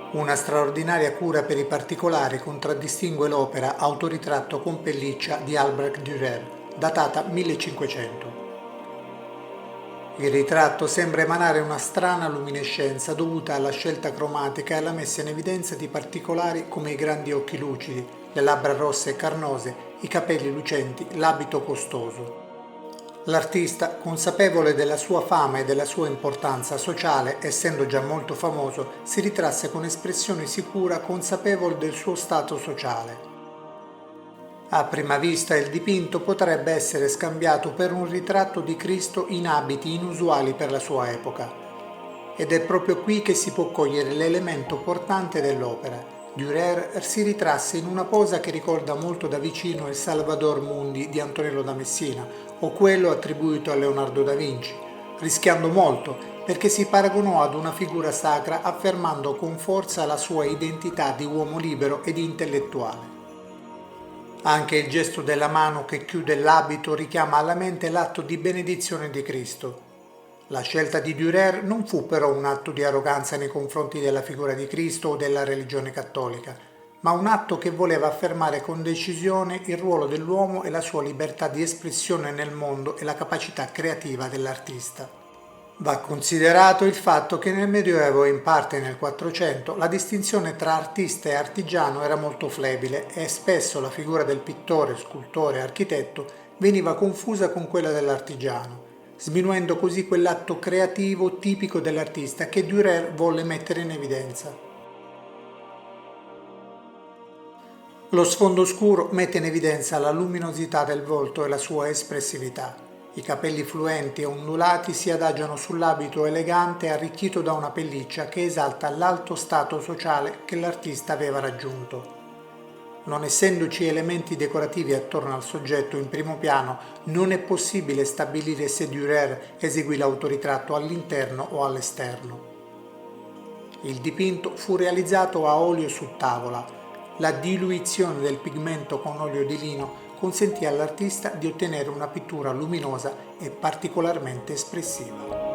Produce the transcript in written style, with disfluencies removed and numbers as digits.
Una straordinaria cura per i particolari contraddistingue l'opera Autoritratto con pelliccia di Albrecht Dürer, datata 1500. Il ritratto sembra emanare una strana luminescenza dovuta alla scelta cromatica e alla messa in evidenza di particolari come i grandi occhi lucidi, le labbra rosse e carnose, i capelli lucenti, l'abito costoso. L'artista, consapevole della sua fama e della sua importanza sociale, essendo già molto famoso, si ritrasse con espressione sicura, consapevole del suo stato sociale. A prima vista il dipinto potrebbe essere scambiato per un ritratto di Cristo in abiti inusuali per la sua epoca. Ed è proprio qui che si può cogliere l'elemento portante dell'opera. Dürer si ritrasse in una posa che ricorda molto da vicino il Salvator Mundi di Antonello da Messina o quello attribuito a Leonardo da Vinci, rischiando molto perché si paragonò ad una figura sacra affermando con forza la sua identità di uomo libero ed intellettuale. Anche il gesto della mano che chiude l'abito richiama alla mente l'atto di benedizione di Cristo. La scelta di Dürer non fu però un atto di arroganza nei confronti della figura di Cristo o della religione cattolica, ma un atto che voleva affermare con decisione il ruolo dell'uomo e la sua libertà di espressione nel mondo e la capacità creativa dell'artista. Va considerato il fatto che nel Medioevo e in parte nel Quattrocento la distinzione tra artista e artigiano era molto flebile e spesso la figura del pittore, scultore e architetto veniva confusa con quella dell'artigiano, sminuendo così quell'atto creativo tipico dell'artista che Dürer volle mettere in evidenza. Lo sfondo scuro mette in evidenza la luminosità del volto e la sua espressività. I capelli fluenti e ondulati si adagiano sull'abito elegante arricchito da una pelliccia che esalta l'alto stato sociale che l'artista aveva raggiunto. Non essendoci elementi decorativi attorno al soggetto in primo piano, non è possibile stabilire se Dürer eseguì l'autoritratto all'interno o all'esterno. Il dipinto fu realizzato a olio su tavola. La diluizione del pigmento con olio di lino consentì all'artista di ottenere una pittura luminosa e particolarmente espressiva.